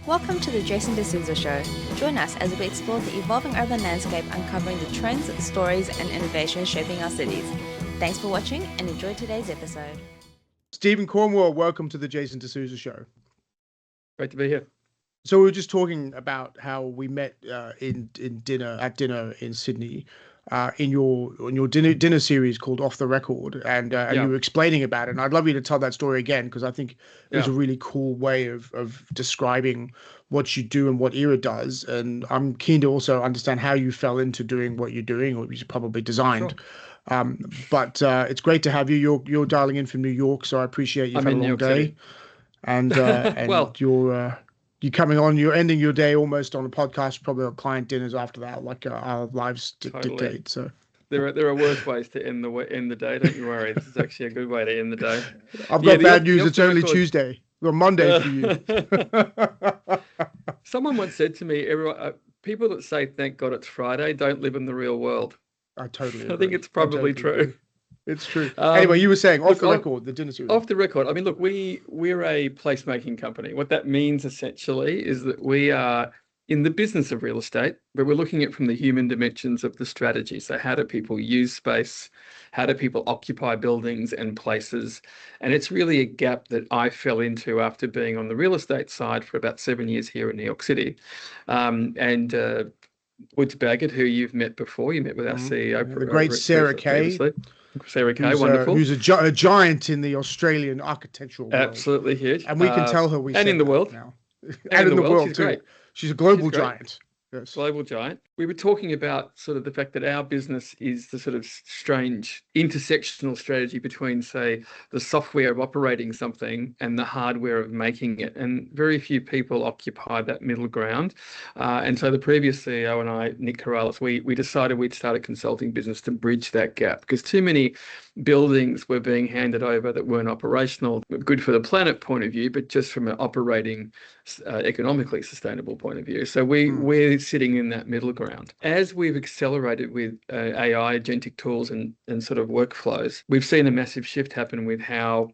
Welcome to the Jason D'Souza Show. Join us as we explore the evolving urban landscape, uncovering the trends, stories, and innovations shaping our cities. Thanks for watching and enjoy today's episode. Stephen Cornwell, welcome to the Jason D'Souza Show. Great to be here. So we were just talking about how we met in dinner in Sydney, in your dinner series called Off the Record, and you were explaining about it. And I'd love you to tell that story again, because I think it was a really cool way of describing what you do and what Era does. And I'm keen to also understand how you fell into doing what you're doing, or you probably designed. Sure. But it's great to have you. You're dialing in from New York, so I appreciate you've had a long day. And Well, you're coming on, you're ending your day almost on a podcast, probably on client dinners after that, like our lives dictate. So there are worse ways to end the day. Don't you worry. This is actually a good way to end the day. I've got bad news. It's only Tuesday or Monday for you. Someone once said to me, people that say "Thank God it's Friday" don't live in the real world. I totally agree. I think it's probably true. Agree. It's true. Anyway, you were saying off the record, the dinner series. Off the record. I mean, look, we're a placemaking company. What that means essentially is that we are in the business of real estate, but we're looking at it from the human dimensions of the strategy. So how do people use space? How do people occupy buildings and places? And it's really a gap that I fell into after being on the real estate side for about 7 years here in New York City. Woods Baggett, who you've met before, you met with our CEO, the great Sarah Kay. Sarah Kay, wonderful. Who's a giant in the Australian architectural world. Absolutely huge. And we can tell her and in the world now. And in the world she's too. Great. She's a global giant. Yes. Global giant. We were talking about sort of the fact that our business is the sort of strange intersectional strategy between, say, the software of operating something and the hardware of making it. And very few people occupy that middle ground. And so the previous CEO and I, Nick Corrales, we decided we'd start a consulting business to bridge that gap, because too many buildings were being handed over that weren't operational, good for the planet point of view, but just from an operating, economically sustainable point of view. So we're sitting in that middle ground. As we've accelerated with AI, agentic tools and sort of workflows, we've seen a massive shift happen with how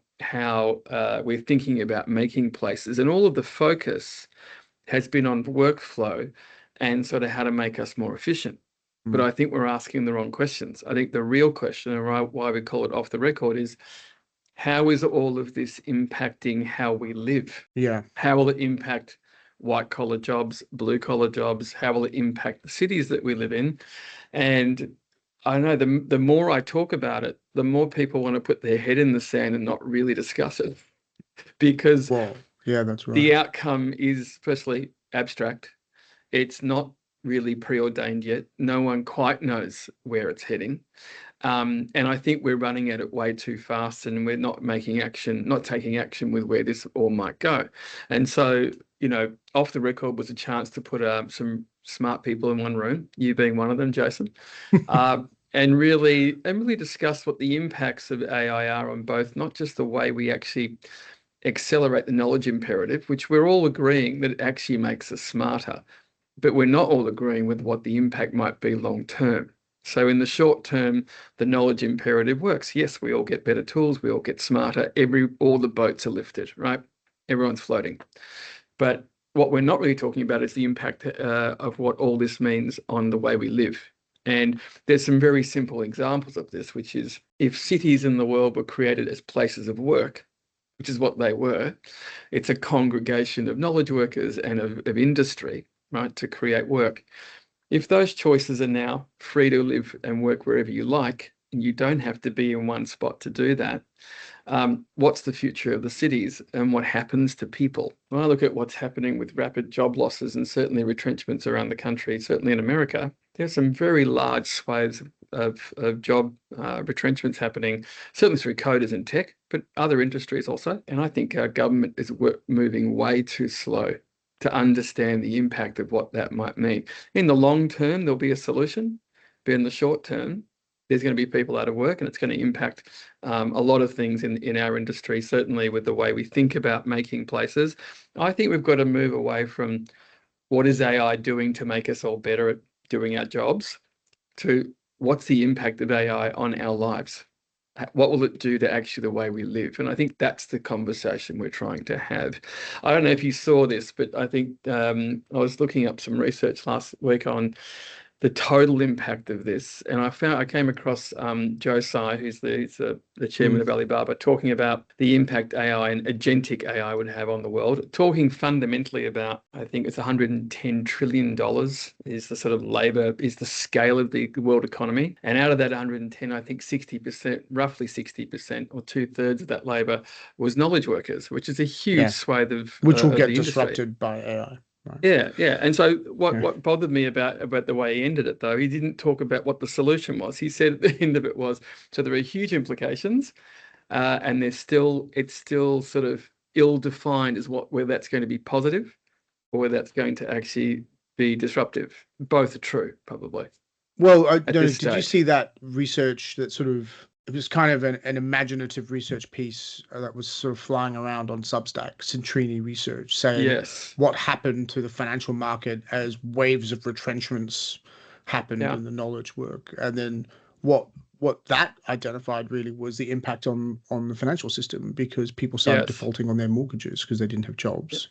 we're thinking about making places. And all of the focus has been on workflow and sort of how to make us more efficient. But I think we're asking the wrong questions. I think the real question, and why we call it Off the Record, is how is all of this impacting how we live? Yeah. How will it impact white-collar jobs, blue-collar jobs? How will it impact the cities that we live in? And I know the more I talk about it, the more people want to put their head in the sand and not really discuss it. Because that's right. The outcome is firstly abstract. It's not really preordained yet. No one quite knows where it's heading. And I think we're running at it way too fast, and we're not taking action with where this all might go. And so, Off the Record was a chance to put some smart people in one room, you being one of them, Jason, and really discuss what the impacts of AI are on both, not just the way we actually accelerate the knowledge imperative, which we're all agreeing that it actually makes us smarter, but we're not all agreeing with what the impact might be long term. So in the short term, the knowledge imperative works. Yes, we all get better tools, we all get smarter, all the boats are lifted, right? Everyone's floating. But what we're not really talking about is the impact of what all this means on the way we live. And there's some very simple examples of this, which is if cities in the world were created as places of work, which is what they were, it's a congregation of knowledge workers and of industry, right, to create work. If those choices are now free to live and work wherever you like, and you don't have to be in one spot to do that, what's the future of the cities and what happens to people? When I look at what's happening with rapid job losses and certainly retrenchments around the country, certainly in America, there's some very large swathes of job retrenchments happening, certainly through coders and tech, but other industries also. And I think our government is moving way too slow to understand the impact of what that might mean. In the long term, there'll be a solution, but in the short term, there's going to be people out of work, and it's going to impact a lot of things in our industry, certainly with the way we think about making places. I think we've got to move away from what is AI doing to make us all better at doing our jobs to what's the impact of AI on our lives. what will it do to actually the way we live? And I think that's the conversation we're trying to have. I don't know if you saw this, but I think I was looking up some research last week on the total impact of this. And I came across Joe Tsai, who's the chairman of Alibaba, talking about the impact AI and agentic AI would have on the world, talking fundamentally about, I think it's $110 trillion is the sort of labor, is the scale of the world economy. And out of that 110, I think 60%, roughly 60% or 2/3 of that labor was knowledge workers, which is a huge swathe of which will of get the disrupted by AI. Right. Yeah. And so what bothered me about the way he ended it, though, he didn't talk about what the solution was. He said at the end of it was, so there are huge implications, and it's still sort of ill-defined as whether that's going to be positive or whether that's going to actually be disruptive. Both are true, probably. Well, did you see that research that sort of, it was kind of an imaginative research piece that was sort of flying around on Substack, Centrini Research, saying what happened to the financial market as waves of retrenchments happened in the knowledge work. And then what that identified really was the impact on the financial system, because people started defaulting on their mortgages because they didn't have jobs.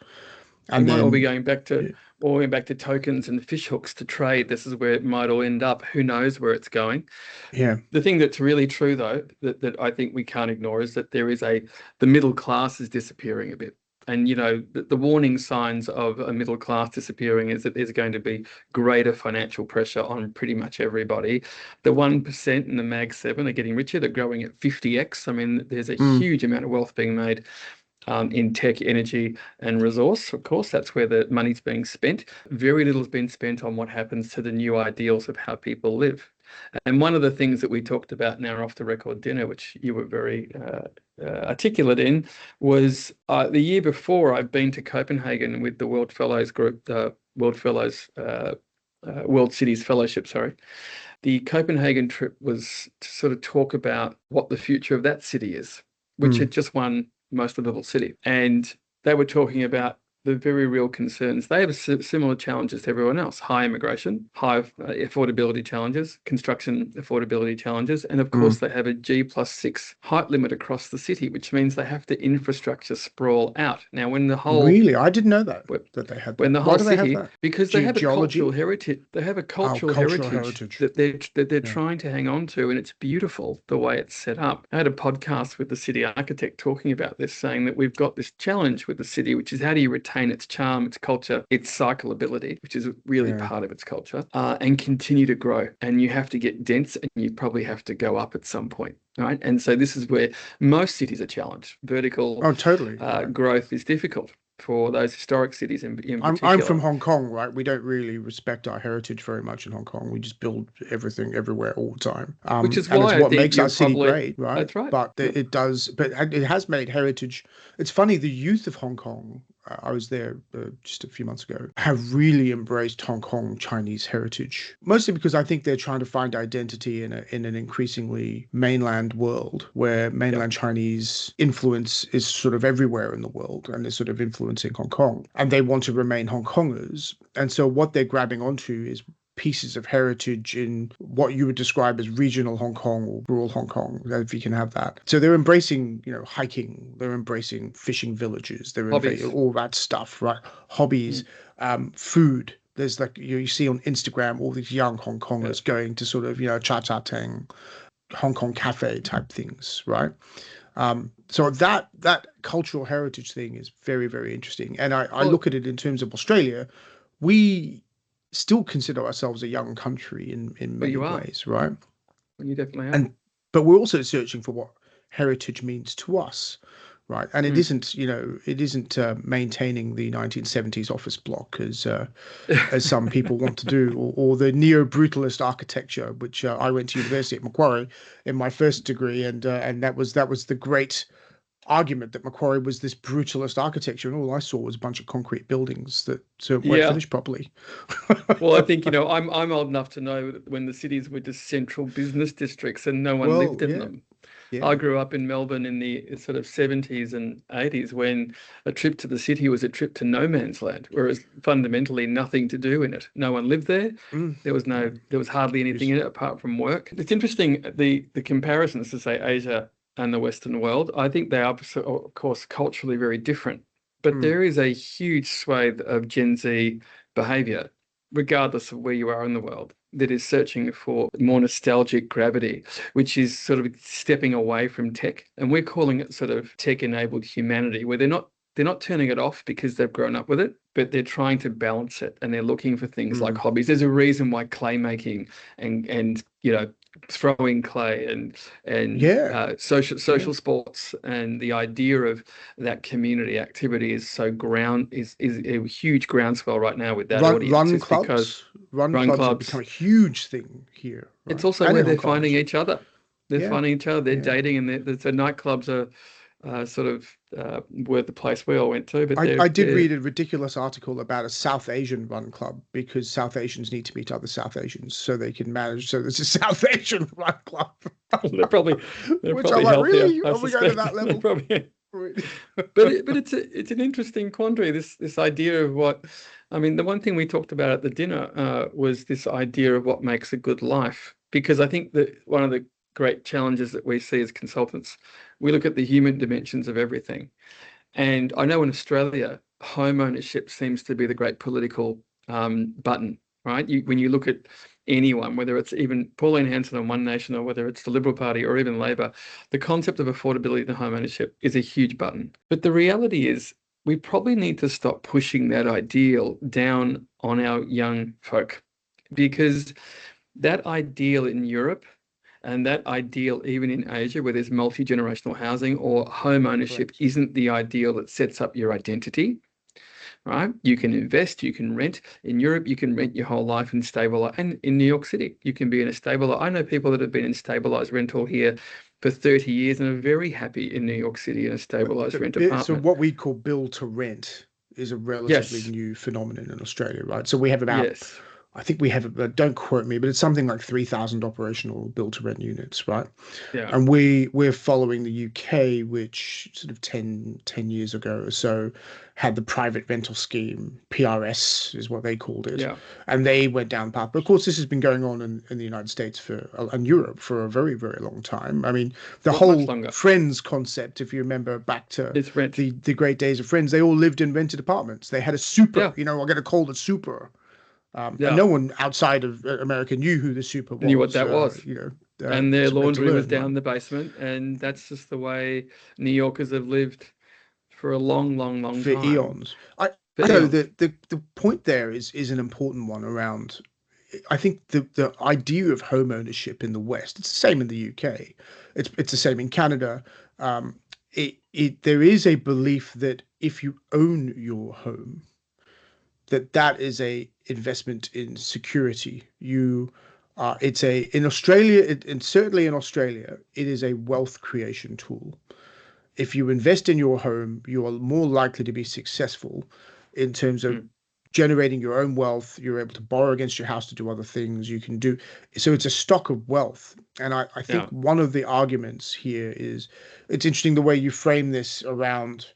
And we might all be going back to tokens and fish hooks to trade. This is where it might all end up. Who knows where it's going? Yeah. The thing that's really true, though, that I think we can't ignore is that the middle class is disappearing a bit. And, the warning signs of a middle class disappearing is that there's going to be greater financial pressure on pretty much everybody. The 1% and the Mag 7 are getting richer. They're growing at 50x. I mean, there's a huge amount of wealth being made in tech, energy, and resource. Of course, that's where the money's being spent. Very little has been spent on what happens to the new ideals of how people live. And one of the things that we talked about in our off-the-record dinner, which you were very articulate in, was the year before I'd been to Copenhagen with the World Fellows Group, World Cities Fellowship, sorry. The Copenhagen trip was to sort of talk about what the future of that city is, which had just won most livable city. And they were talking about the very real concerns. They have similar challenges to everyone else: high immigration, high affordability challenges, construction affordability challenges, and of course they have a G+6 height limit across the city, which means they have to infrastructure sprawl out. Now, when the whole I didn't know that they had that. When the whole city, why do they have that? Because they have a cultural heritage. They have a cultural heritage that they're trying to hang on to, and it's beautiful the way it's set up. I had a podcast with the city architect talking about this, saying that we've got this challenge with the city, which is how do you retain its charm, its culture, its cyclability, which is really part of its culture, and continue to grow. And you have to get dense, and you probably have to go up at some point, right? And so this is where most cities are challenged. Vertical growth is difficult for those historic cities in particular. I'm from Hong Kong, right? We don't really respect our heritage very much in Hong Kong. We just build everything everywhere all the time. Which is why it's what makes our city great, right? That's right. But it has made heritage. It's funny, the youth of Hong Kong, I was there just a few months ago, have really embraced Hong Kong Chinese heritage, mostly because I think they're trying to find identity in an increasingly mainland world where mainland Chinese influence is sort of everywhere in the world, and they're sort of influencing Hong Kong, and they want to remain Hong Kongers. And so what they're grabbing onto is pieces of heritage in what you would describe as regional Hong Kong or rural Hong Kong, if you can have that. So they're embracing, hiking, they're embracing fishing villages, they're embracing all that stuff, right? Hobbies, food. There's you see on Instagram all these young Hong Kongers going to sort of, cha cha teng, Hong Kong cafe type things, right? So that cultural heritage thing is very, very interesting. And I look at it in terms of Australia. We still consider ourselves a young country in many ways, right? Well, you definitely are. But we're also searching for what heritage means to us, right? And it isn't, maintaining the 1970s office block as some people want to do, or the neo-brutalist architecture, which I went to university at Macquarie in my first degree, and that was the great argument that Macquarie was this brutalist architecture, and all I saw was a bunch of concrete buildings that weren't finished properly. Well, I think I'm old enough to know that when the cities were just central business districts and no one lived in them. I grew up in Melbourne in the sort of 70s and 80s when a trip to the city was a trip to no man's land, whereas fundamentally nothing to do in it. No one lived there. There was hardly anything in it apart from work. It's interesting, the comparisons to, say, Asia and the Western world. I think they are, of course, culturally very different, but there is a huge swathe of Gen Z behavior, regardless of where you are in the world, that is searching for more nostalgic gravity, which is sort of stepping away from tech. And we're calling it sort of tech-enabled humanity, where they're not turning it off because they've grown up with it, but they're trying to balance it, and they're looking for things like hobbies. There's a reason why clay making and throwing clay and social sports and the idea of that community activity is so is a huge groundswell right now with that audience. Run clubs have become a huge thing here. Right? It's also where they're finding each other. They're finding each other. They're dating, and the nightclubs are were the place we all went to. But I did read a ridiculous article about a South Asian run club, because South Asians need to meet other South Asians so they can manage. So there's a South Asian run club. they're probably Which I'm like, really? Are we going to that level? But it's an interesting quandary. This idea of what, I mean, the one thing we talked about at the dinner was this idea of what makes a good life, because I think that one of the great challenges that we see as consultants, we look at the human dimensions of everything. And I know in Australia, home ownership seems to be the great political button, right? When you look at anyone, whether it's even Pauline Hanson on One Nation, or whether it's the Liberal Party or even Labor, the concept of affordability and home ownership is a huge button. But the reality is, we probably need to stop pushing that ideal down on our young folk, because that ideal in Europe and that ideal even in Asia, where there's multi-generational housing or home ownership, isn't the ideal that sets up your identity, right? You can invest, you can rent. In Europe, you can rent your whole life and stabilize. And in New York City, you can be in a stabilized. I know people that have been in stabilized rental here for 30 years and are very happy in New York City in a stabilized rent apartment. So what we call build to rent is a relatively new phenomenon in Australia, right? So we have about... I think we have, don't quote me, but it's something like 3,000 operational build-to-rent units, right? Yeah. And we're following the UK, which sort of 10 years ago or so had the private rental scheme, PRS is what they called it. Yeah. And they went down the path. But of course, this has been going on in the United States and Europe for a very, very long time. I mean, the whole Friends concept, if you remember back to the great days of Friends, they all lived in rented apartments. They had a super, I'm going to call it super. And no one outside of America knew who the super was. Knew what that was. And their laundry was down the basement. And that's just the way New Yorkers have lived for a long time. For eons. I know that the point there is an important one around, I think the idea of home ownership in the West, it's the same in the UK. It's the same in Canada. There is a belief that if you own your home, that is a investment in security. In Australia, and certainly in Australia, it is a wealth creation tool. If you invest in your home, you are more likely to be successful in terms of generating your own wealth. You're able to borrow against your house to do other things. You can do so. It's a stock of wealth. And I think one of the arguments here is, it's interesting the way you frame this around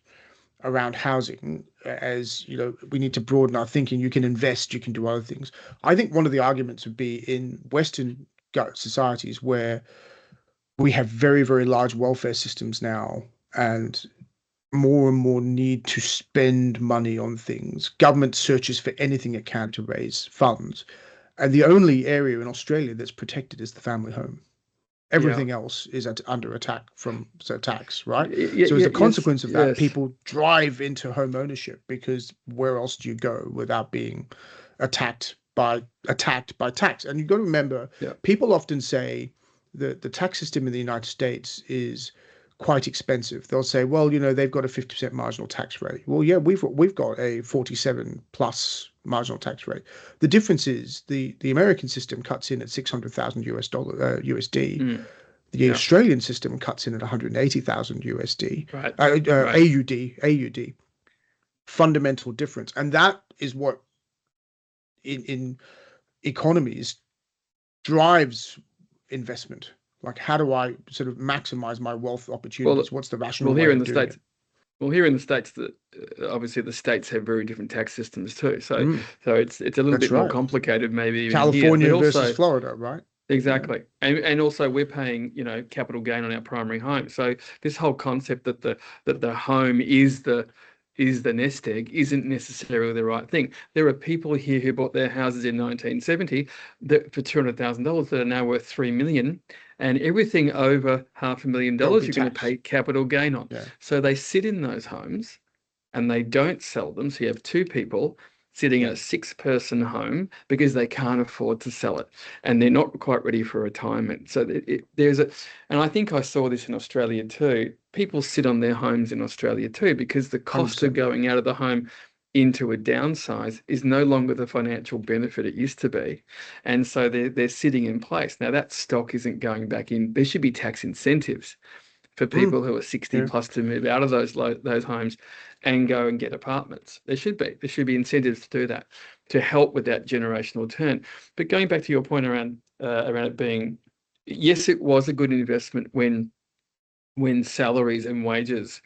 housing, as we need to broaden our thinking. You can invest, you can do other things. I think one of the arguments would be in Western societies where we have very, very large welfare systems now, and more need to spend money on things. Government searches for anything it can to raise funds. And the only area in Australia that's protected is the family home. Everything else is under attack from tax, right? So as a consequence of that, people drive into home ownership, because where else do you go without being attacked by tax? And you've got to remember, people often say that the tax system in the United States is quite expensive. They'll say, well, they've got a 50% marginal tax rate. Well, yeah, we've got a 47 plus marginal tax rate. The difference is the American system cuts in at $600,000 USD. The Australian system cuts in at 180,000 USD. Right. AUD. Fundamental difference. And that is what in economies drives investment. Like, how do I sort of maximize my wealth Well, opportunities? What's the rational well, way here in of the doing States, it? well, here in the States, obviously the states have very different tax systems too. So, Mm, it's a little that's bit more right. complicated, maybe even here. But California versus also, Florida, right? Yeah. exactly, and also we're paying, capital gain on our primary home. So this whole concept that the home is the nest egg isn't necessarily the right thing. There are people here who bought their houses in 1970 that for $200,000 that are now worth 3 million, and everything over Got to $500,000 be you're going to taxed. pay capital gain on. Yeah. So they sit in those homes and they don't sell them. So you have two people sitting in Yeah. a six-person home because they can't afford to sell it, and they're not quite ready for retirement. So and I think I saw this in Australia too. People sit on their homes in Australia too because the cost of 100%. going out of the home into a downsize is no longer the financial benefit it used to be, and so they're sitting in place. Now that stock isn't going back in. There should be tax incentives for Mm, people who are 60 yeah. plus to move out of those homes and go and get apartments. There should be incentives to do that, to help with that generational turn. But going back to your point around it being, yes, it was a good investment when salaries and wages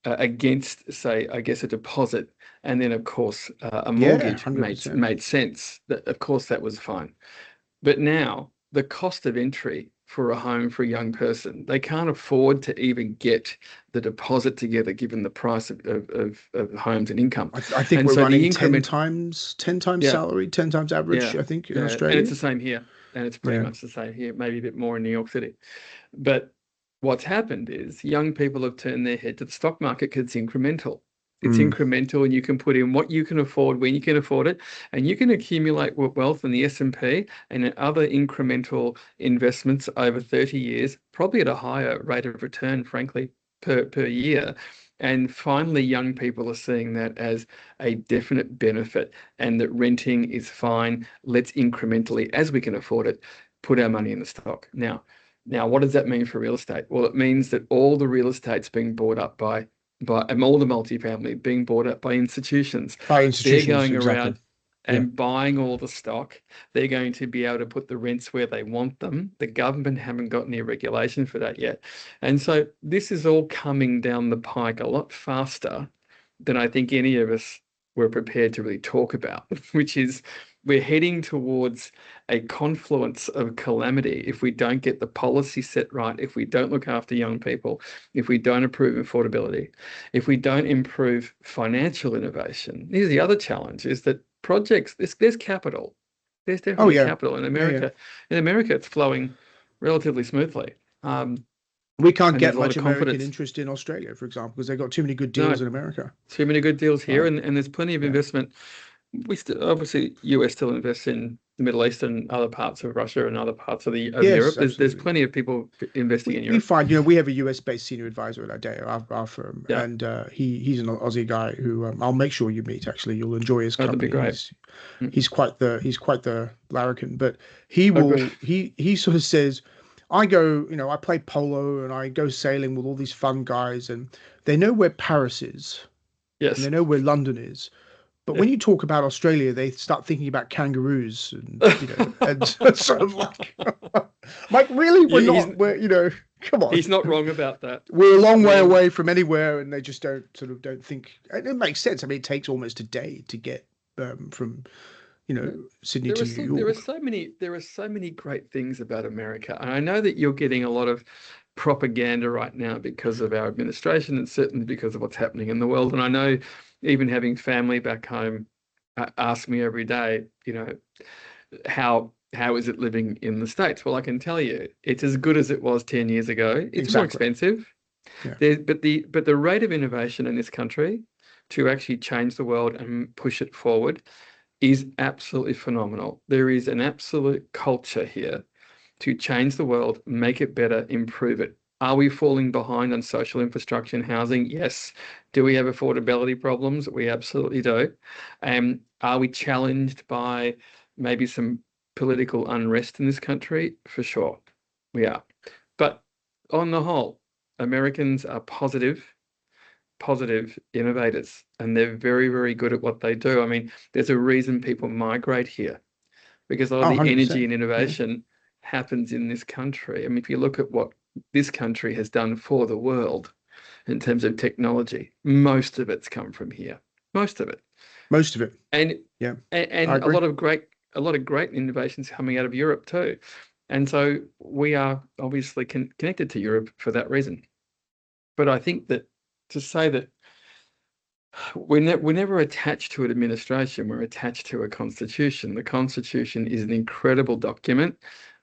against, say, I guess, a deposit, and then of course a Yeah, mortgage made 100%. made sense. That of course that was fine. But now the cost of entry for a home for a young person, they can't afford to even get the deposit together given the price of homes and income. I think And we're so the running 10 increment, times, 10 times yeah, salary, 10 times average, yeah, I think, in yeah. And it's Australia. the same here. And it's pretty Yeah. much the same here, maybe a bit more in New York City. But what's happened is young people have turned their head to the stock market because it's incremental. It's Mm. incremental, and you can put in what you can afford when you can afford it, and you can accumulate wealth in the S&P and in other incremental investments over 30 years, probably at a higher rate of return, frankly, per year. And finally, young people are seeing that as a definite benefit, and that renting is fine. Let's incrementally, as we can afford it, put our money in the stock. Now, what does that mean for real estate? Well, it means that all the real estate's being bought up by and all the multifamily being bought up by institutions. By They're institutions, going exactly. around Yeah. and buying all the stock. They're going to be able to put the rents where they want them. The government haven't got any regulation for that yet. And so this is all coming down the pike a lot faster than I think any of us were prepared to really talk about, which is we're heading towards a confluence of calamity if we don't get the policy set right, if we don't look after young people, if we don't improve affordability, if we don't improve financial innovation. Here's the other challenge is that projects, there's capital. There's Oh, definitely yeah. capital in Yeah, yeah. America. In America, it's flowing relatively smoothly. We can't And there's get a lot much of American confidence. interest in Australia, for example, because they've got too many good deals No, in America. too many good deals here, Right. and there's plenty of Yeah. investment. We still, obviously, US still invests in the Middle East and other parts of Russia and other parts of Yes, Europe. There's absolutely. plenty of people investing in We Europe. find, we have a US based senior advisor at our day, our firm, Yeah, and he's an Aussie guy who I'll make sure you meet. Actually, you'll enjoy his oh, that'd be company. great. Mm. He's quite the larrikin, but he Oh, good. will he sort of says, I go, I play polo and I go sailing with all these fun guys, and they know where Paris is and they Yes. know where London is. But Yeah. when you talk about Australia, they start thinking about kangaroos and and sort of like, Mike, really, we're He's not, come on, he's not wrong about that. we're a long I way mean, away from anywhere, and they just don't think. And it makes sense. I mean, it takes almost a day to get from Sydney to New there are York. so many great things about America, and I know that you're getting a lot of propaganda right now because of our administration and certainly because of what's happening in the world. And I know even having family back home ask me every day, how is it living in the States? Well, I can tell you, it's as good as it was 10 years ago. It's more Exactly. expensive. Yeah. But the rate of innovation in this country to actually change the world and push it forward is absolutely phenomenal. There is an absolute culture here to change the world, make it better, improve it. Are we falling behind on social infrastructure and housing? Yes. Do we have affordability problems? We absolutely do. Are we challenged by maybe some political unrest in this country? For sure, we are. But on the whole, Americans are positive innovators, and they're very, very good at what they do. I mean, there's a reason people migrate here because a lot of Oh, the energy 100%. and Yeah. innovation happens in this country, I mean, if you look at what this country has done for the world in terms of technology, most of it's come from here. Most of it. And Yeah, and I a agree. lot of great innovations coming out of Europe too. And so we are obviously connected to Europe for that reason. But I think that to say that we're never attached to an administration, we're attached to a constitution. The Constitution is an incredible document.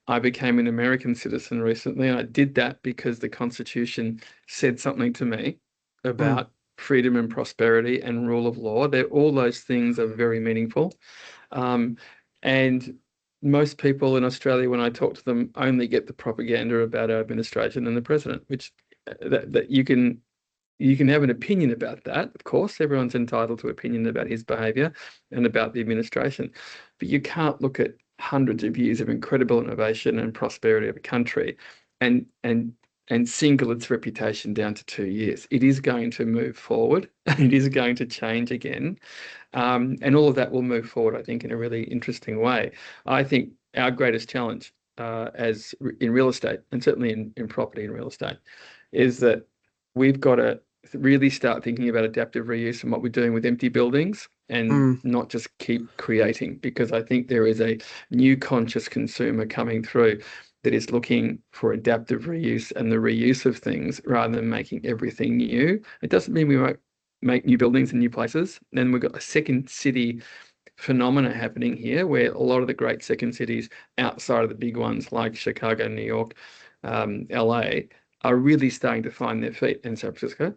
I became an American citizen recently, and I did that because the Constitution said something to me about freedom and prosperity and rule of law. All those things are very meaningful. And most people in Australia, when I talk to them, only get the propaganda about our administration and the president, which that you can have an opinion about that. Of course, everyone's entitled to opinion about his behaviour and about the administration, but you can't look at hundreds of years of incredible innovation and prosperity of a country and single its reputation down to 2 years. It is going to move forward. It is going to change again. And all of that will move forward, I think, in a really interesting way. I think our greatest challenge as in real estate, and certainly in property and real estate, is that we've got to really start thinking about adaptive reuse and what we're doing with empty buildings and not just keep creating, because I think there is a new conscious consumer coming through that is looking for adaptive reuse and the reuse of things rather than making everything new. It doesn't mean we won't make new buildings in new places. Then we've got a second city phenomena happening here where a lot of the great second cities outside of the big ones like Chicago, New York, LA are really starting to find their feet, in San Francisco,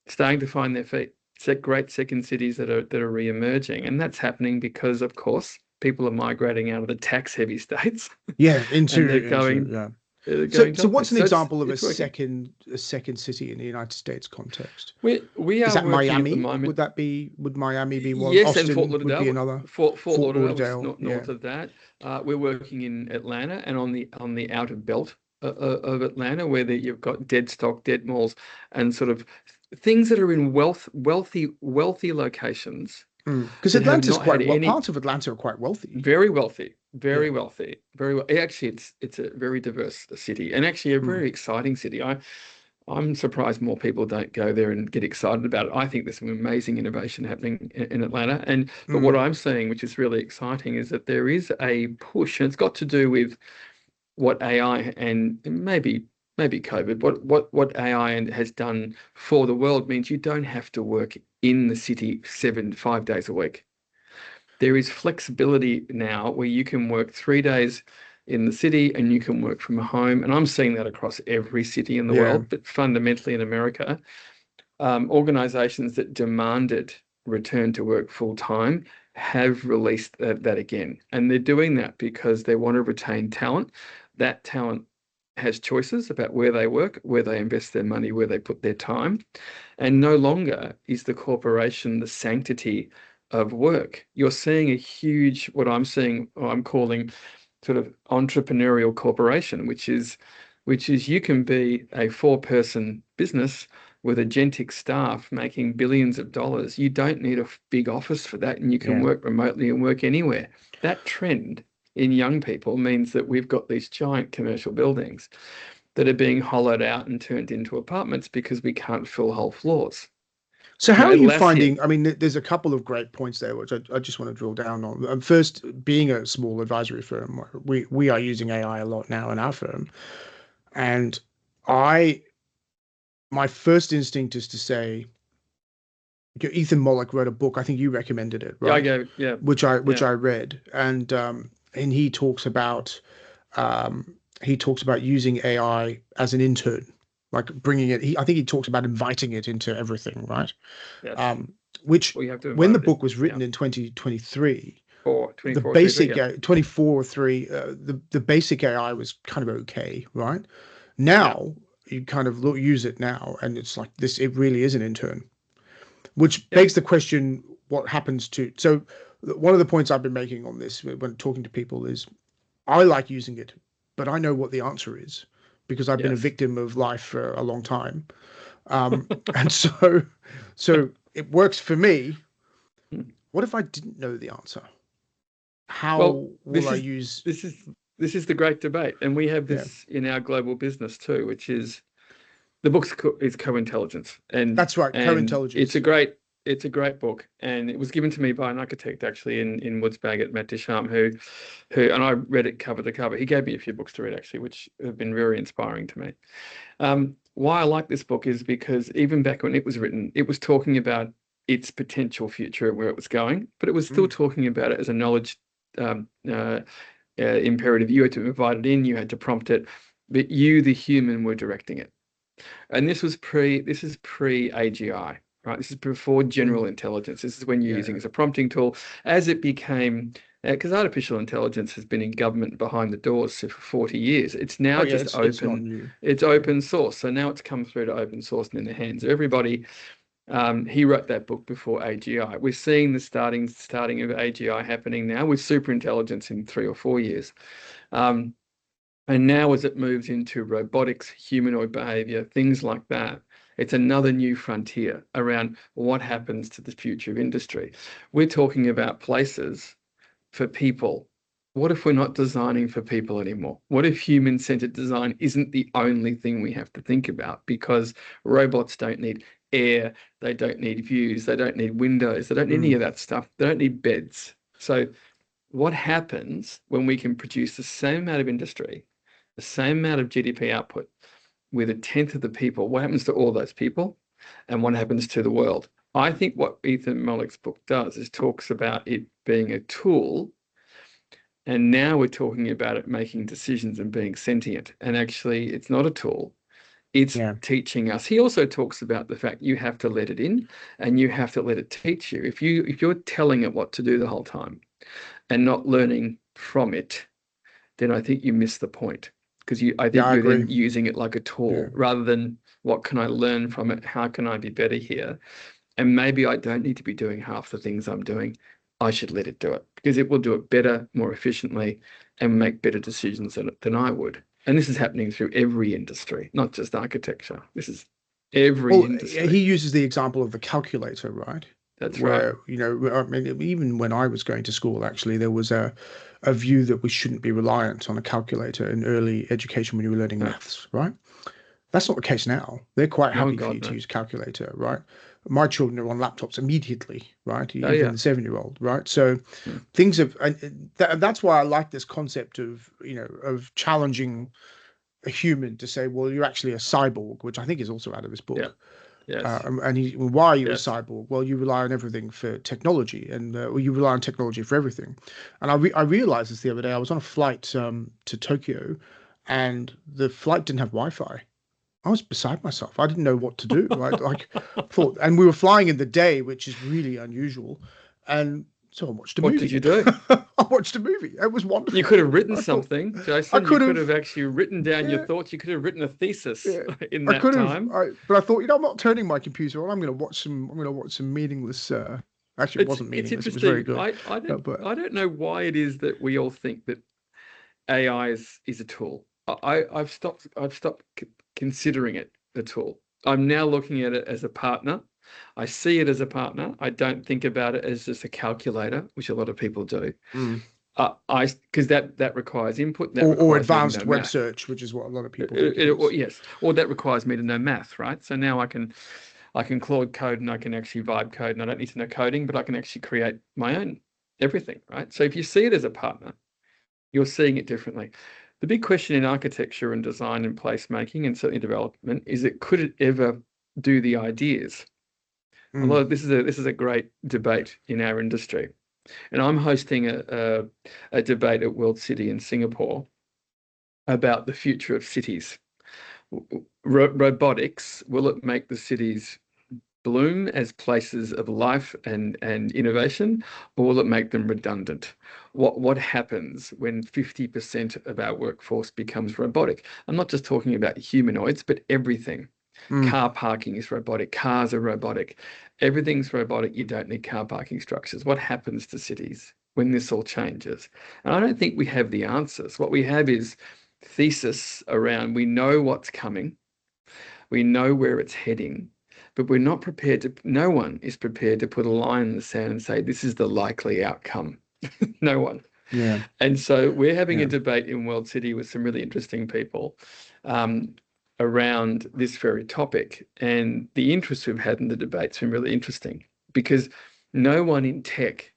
starting to find their feet. It's great second cities that are re-emerging. And that's happening because, of course, people are migrating out of the tax-heavy states. Yeah, and they're going, So what's an so example of a working. second city in the United States context? We Is are that working at the Miami? moment. Would Miami be one? Yes, and Fort Austin would be Lauderdale. another. Fort Lauderdale, which is Lauderdale, north of that. We're working in Atlanta and on the outer belt of Atlanta, where you've got dead stock, dead malls, and sort of things that are in wealthy locations. Because that have Atlanta's not had quite well. any Parts of Atlanta are quite wealthy. very wealthy, very Yeah. wealthy, very well. Actually, it's a very diverse city and actually a very exciting city. I'm surprised more people don't go there and get excited about it. I think there's some amazing innovation happening in Atlanta. But what I'm seeing, which is really exciting, is that there is a push, and it's got to do with what AI and maybe COVID, what AI has done for the world means you don't have to work in the city 5 days a week. There is flexibility now where you can work 3 days in the city and you can work from home. And I'm seeing that across every city in the world, but fundamentally in America, organizations that demanded return to work full time have released that again. And they're doing that because they want to retain talent. That talent has choices about where they work, where they invest their money, where they put their time. And no longer is the corporation the sanctity of work. You're seeing a huge, what I'm seeing, or I'm calling sort of entrepreneurial corporation, which is you can be a 4-person business with agentic staff making billions of dollars. You don't need a big office for that, and you can work remotely and work anywhere. That trend in young people means that we've got these giant commercial buildings that are being hollowed out and turned into apartments because we can't fill whole floors. So how are you finding, I mean, there's a couple of great points there, which I just want to drill down on. First, being a small advisory firm, we are using AI a lot now in our firm. And my first instinct is to say, Ethan Mollick wrote a book, I think you recommended it, right? Which I read. And he talks about using AI as an intern, like bringing it. I think he talks about inviting it into everything, right? Yes. Which when the book was written in 2023, the basic 24 or 3, the basic AI was kind of okay, right? Now you kind of use it now, and it's like this. It really is an intern, which begs the question: what happens to? So one of the points I've been making on this when talking to people is, I like using it, but I know what the answer is because I've been a victim of life for a long time. And so it works for me. What if I didn't know the answer? How will I use? This is the great debate, and we have this in our global business too, which is the book's is Co-Intelligence, and that's right, and Co-Intelligence. It's a great book, and it was given to me by an architect actually in Woods Bagot, Matt Deschamps, who and I read it cover to cover. He gave me a few books to read actually, which have been very inspiring to me. Why I like this book is because even back when it was written, it was talking about its potential future, where it was going, but it was still talking about it as a knowledge imperative. You had to invite it in, you had to prompt it, but you, the human, were directing it. And this is pre AGI, right? This is before general intelligence. This is when you're using it as a prompting tool. As it became, because artificial intelligence has been in government behind the doors for 40 years. It's now just open. It's open source. So now it's come through to open source and in the hands of everybody. He wrote that book before AGI. We're seeing the starting of AGI happening now with superintelligence in 3 or 4 years. And now as it moves into robotics, humanoid behavior, things like that, it's another new frontier around what happens to the future of industry. We're talking about places for people. What if we're not designing for people anymore? What if human-centered design isn't the only thing we have to think about? Because robots don't need air, they don't need views, they don't need windows, they don't need any of that stuff. They don't need beds. So what happens when we can produce the same amount of industry, the same amount of GDP output with 1/10 of the people? What happens to all those people, and what happens to the world? I think what Ethan Mollick's book does is talks about it being a tool, and now we're talking about it making decisions and being sentient. And actually, it's not a tool. It's teaching us. He also talks about the fact you have to let it in, and you have to let it teach you. If you're telling it what to do the whole time, and not learning from it, then I think you miss the point. Because I think you're then using it like a tool rather than what can I learn from it? How can I be better here? And maybe I don't need to be doing half the things I'm doing. I should let it do it because it will do it better, more efficiently, and make better decisions than I would. And this is happening through every industry, not just architecture. This is every industry. He uses the example of the calculator, right? That's right. I mean, even when I was going to school, actually, there was a view that we shouldn't be reliant on a calculator in early education when you were learning maths, right? That's not the case now. They're quite happy for you to use a calculator, right? My children are on laptops immediately, right? Even the 7-year-old, right? So things have, and that's why I like this concept of, of challenging a human to say, well, you're actually a cyborg, which I think is also out of this book. Yeah. Yes. And why are you a cyborg? Well, you rely on everything for technology, and you rely on technology for everything. And I realized this the other day. I was on a flight to Tokyo, and the flight didn't have Wi-Fi. I was beside myself. I didn't know what to do. Right? And we were flying in the day, which is really unusual. And so I watched a movie. What did you do? I watched a movie. It was wonderful. You could have written something, Jason. You could have actually written down your thoughts. You could have written a thesis in that time. But I thought, I'm not turning my computer on. I'm going to watch some meaningless. Actually, it wasn't meaningless. It was very good. I don't know why it is that we all think that AI is a tool. I've stopped considering it a tool. I'm now looking at it as a partner. I see it as a partner. I don't think about it as just a calculator, which a lot of people do. Because that requires input. Or advanced web search, which is what a lot of people do. Yes, or that requires me to know math, right? So now I can Claude code, and I can actually vibe code, and I don't need to know coding, but I can actually create my own everything, right? So if you see it as a partner, you're seeing it differently. The big question in architecture and design and placemaking, and certainly development, is could it ever do the ideas? Although this is a great debate in our industry, and I'm hosting a debate at World City in Singapore about the future of cities. Robotics, will it make the cities bloom as places of life and innovation, or will it make them redundant? What happens when 50% of our workforce becomes robotic? I'm not just talking about humanoids, but everything. Car parking is robotic. Cars are robotic. Everything's robotic. You don't need car parking structures. What happens to cities when this all changes? And I don't think we have the answers. What we have is thesis around, we know what's coming. We know where it's heading, but we're not prepared to, no one is prepared to put a line in the sand and say, this is the likely outcome. No one. Yeah. And so we're having Yeah. a debate in World City with some really interesting people around this very topic. And the interest we've had in the debate's been really interesting because no one in tech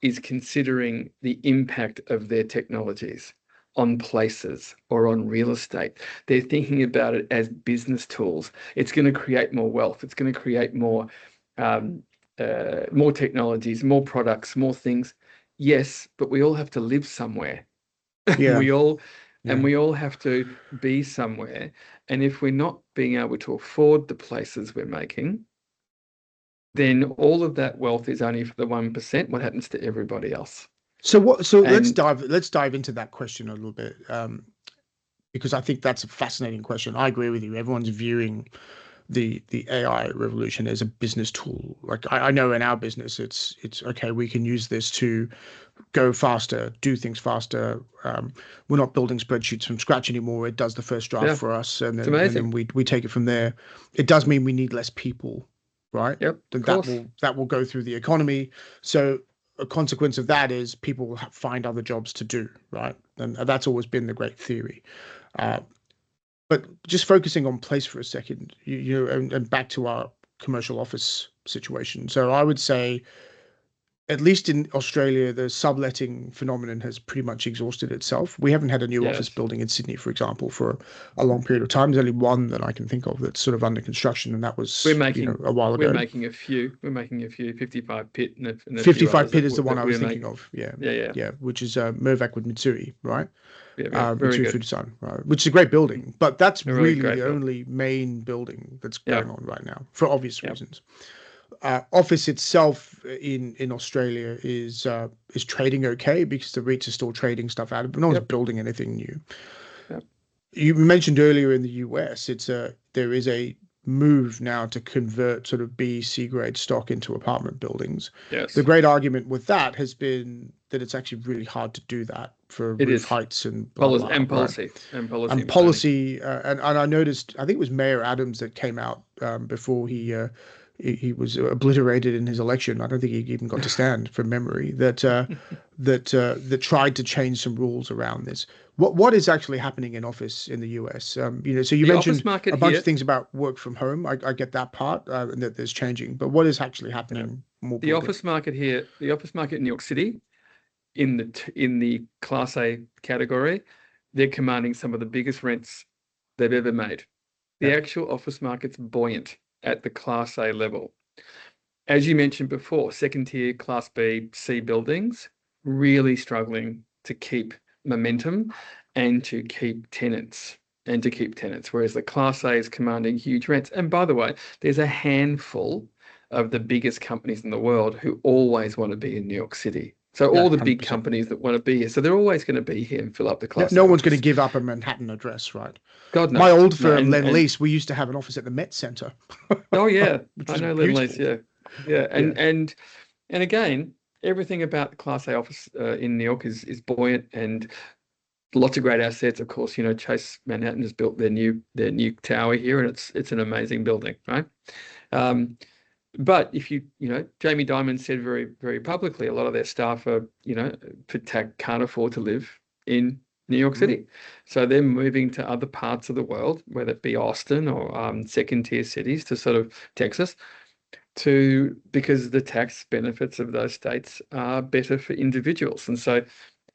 is considering the impact of their technologies on places or on real estate. They're thinking about it as business tools. It's going to create more wealth. It's going to create more technologies, more products, more things. Yes, but we all have to live somewhere. Yeah. we all have to be somewhere. And if we're not being able to afford the places we're making, then all of that wealth is only for the 1%. What happens to everybody else? So let's dive into that question a little bit, because I think that's a fascinating question. I agree with you. Everyone's viewing the AI revolution as a business tool. Like I know in our business, it's okay. We can use this to go faster, do things faster. We're not building spreadsheets from scratch anymore. It does the first draft for us, and then we take it from there. It does mean we need less people, right? Yep. And that will go through the economy. So a consequence of that is people will find other jobs to do, right? And that's always been the great theory. But just focusing on place for a second, you know, and back to our commercial office situation. So I would say, at least in Australia, the subletting phenomenon has pretty much exhausted itself. We haven't had a new office building in Sydney, for example, for a long period of time. There's only one that I can think of that's sort of under construction, and that was a while ago. We're making a few. 55 Pitt and 55 Pitt is the one I was thinking of. Yeah, which is Mirvac with Mitsui, right? Yeah, very Mitsui good. Fujisan, right? Which is a great building, but that's really the building. only main building that's going on right now for obvious reasons. Office itself in Australia is trading okay because the REITs are still trading stuff out, but no one's building anything new. You mentioned earlier in the US, there is a move now to convert sort of B, C grade stock into apartment buildings. Yes. The great argument with that has been that it's actually really hard to do that for roof heights and policy. And I noticed, I think it was Mayor Adams that came out before he was obliterated in his election. I don't think he even got to stand from memory. That tried to change some rules around this. What is actually happening in office in the US? So you mentioned a bunch of things about work from home. I get that part, and that there's changing. But what is actually happening more broadly? The office market in New York City, in the Class A category, they're commanding some of the biggest rents they've ever made. The actual office market's buoyant at the Class A level. As you mentioned before, second tier Class B, C buildings really struggling to keep momentum and to keep tenants. Whereas the Class A is commanding huge rents. And by the way, there's a handful of the biggest companies in the world who always want to be in New York City. So all the 100%. Big companies that want to be here, so they're always going to be here and fill up the Class. No one's going to give up a Manhattan address, right? God, no. My old firm, Lend-Lease, we used to have an office at the Met Center. Oh yeah, I know Lend-Lease. Yeah. And again, everything about the Class A office in New York is buoyant and lots of great assets. Of course, Chase Manhattan has built their new tower here, and it's an amazing building, right? But if Jamie Dimon said very, very publicly, a lot of their staff can't afford to live in New York City. So they're moving to other parts of the world, whether it be Austin or second tier cities to sort of Texas, because the tax benefits of those states are better for individuals. And so